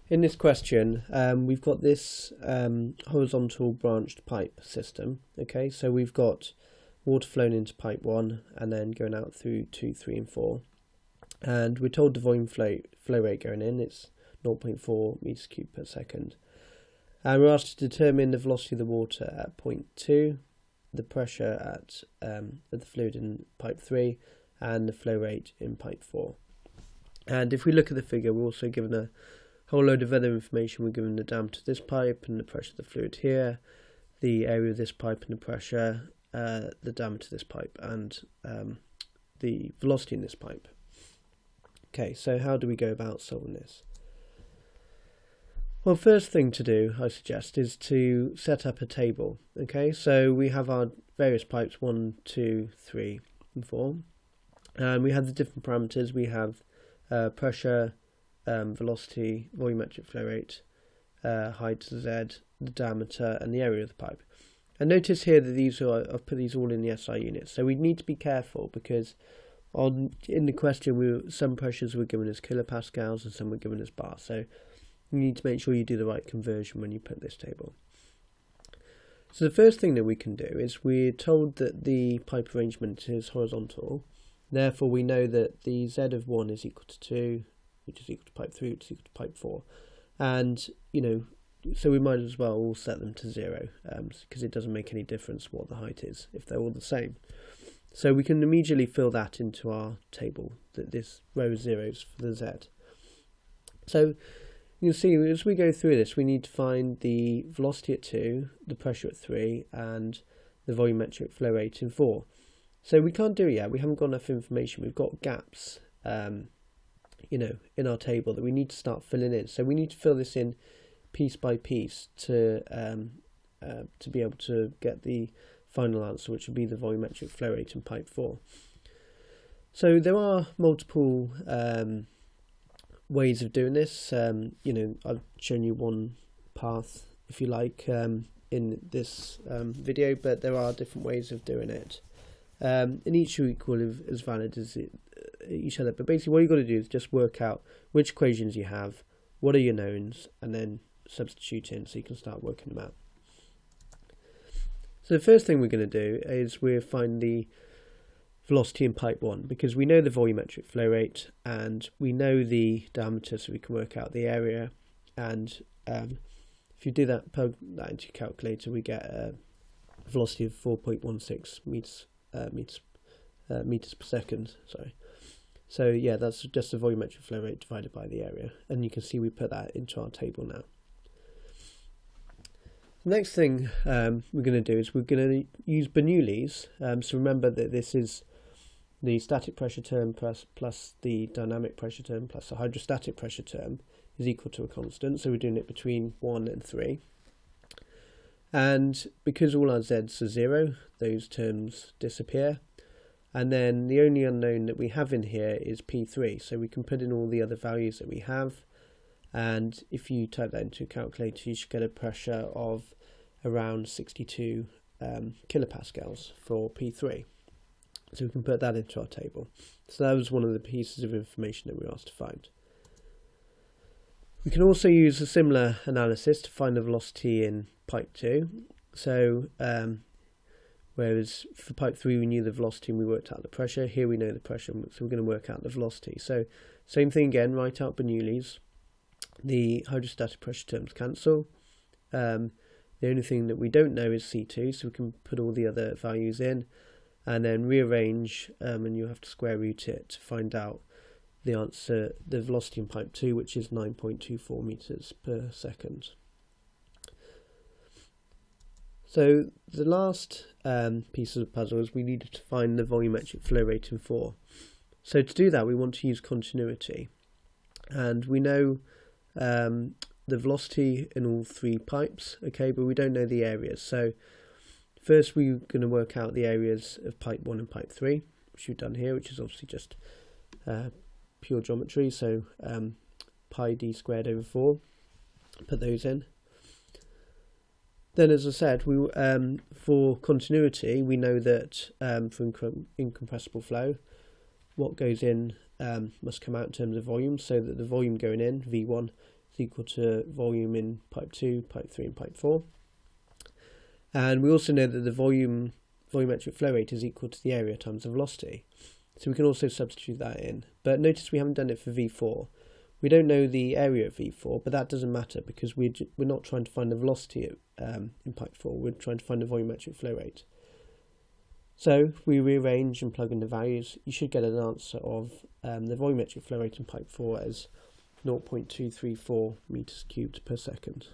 In this question, we've got this horizontal branched pipe system. Okay, so we've got water flowing into pipe 1 and then going out through 2, 3 and 4. And we're told the volume flow rate going in, it's 0.4 meters cubed per second. And we're asked to determine the velocity of the water at point 2, the pressure at the fluid in pipe 3, and the flow rate in pipe 4. And if we look at the figure, we're also given a whole load of other information. We're given the diameter of this pipe and the pressure of the fluid here, the area of this pipe and the pressure, the diameter of this pipe, and the velocity in this pipe. Okay, so how do we go about solving this? Well, first thing to do, I suggest, is to set up a table. Okay, so we have our various pipes 1, 2, 3 and 4, and we have the different parameters. We have pressure, velocity, volumetric flow rate, height to Z, the diameter and the area of the pipe. And notice here that I've put these all in the SI units. So we need to be careful because in the question some pressures were given as kilopascals and some were given as bar. So you need to make sure you do the right conversion when you put this table. So the first thing that we can do is we're told that the pipe arrangement is horizontal. Therefore we know that the Z of 1 is equal to 2, which is equal to pipe 3, which is equal to pipe 4. And, so we might as well all set them to 0, because it doesn't make any difference what the height is if they're all the same. So we can immediately fill that into our table, that this row of zeros for the Z. So you can see as we go through this, we need to find the velocity at 2, the pressure at 3, and the volumetric flow rate in 4. So we can't do it yet. We haven't got enough information. We've got gaps in our table that we need to start filling in. So we need to fill this in piece by piece to be able to get the final answer, which would be the volumetric flow rate in pipe 4. So there are multiple ways of doing this. I've shown you one path, if you like, in this video, but there are different ways of doing it. And each are equally as valid as each other, but basically what you've got to do is just work out which equations you have, what are your knowns, and then substitute in so you can start working them out. So the first thing we're going to do is we'll find the velocity in pipe 1, because we know the volumetric flow rate and we know the diameter, so we can work out the area. And if you do that, plug that into your calculator, we get a velocity of 4.16 meters per second. Sorry. So yeah, that's just the volumetric flow rate divided by the area, and you can see we put that into our table now. The next thing we're going to do is we're going to use Bernoulli's. So remember that this is the static pressure term plus the dynamic pressure term plus the hydrostatic pressure term is equal to a constant. So we're doing it between 1 and 3. And because all our z's are 0, those terms disappear. And then the only unknown that we have in here is P3. So we can put in all the other values that we have. And if you type that into a calculator, you should get a pressure of around 62 kilopascals for P3. So we can put that into our table. So that was one of the pieces of information that we were asked to find. We can also use a similar analysis to find the velocity in pipe 2. So whereas for pipe 3 we knew the velocity and we worked out the pressure, here we know the pressure, so we're going to work out the velocity. So same thing again, write out Bernoulli's. The hydrostatic pressure terms cancel. The only thing that we don't know is C2, so we can put all the other values in and then rearrange, and you have to square root it to find out the answer, the velocity in pipe 2, which is 9.24 meters per second. So the last piece of the puzzle is we needed to find the volumetric flow rate in 4. So to do that we want to use continuity, and we know the velocity in all 3 pipes, okay, but we don't know the areas. So first we're going to work out the areas of pipe 1 and pipe 3, which we've done here, which is obviously just pure geometry. So pi d squared over 4, put those in. Then, as I said, for continuity, we know that for incompressible flow, what goes in must come out in terms of volume, so that the volume going in, V1, is is equal to volume in pipe 2, pipe 3 and pipe 4. And we also know that the volumetric flow rate is equal to the area times the velocity. So we can also substitute that in. But notice we haven't done it for V4. We don't know the area of V4, but that doesn't matter because we're not trying to find the velocity in pipe 4. We're trying to find the volumetric flow rate. So if we rearrange and plug in the values, you should get an answer of the volumetric flow rate in pipe 4 as 0.234 meters cubed per second.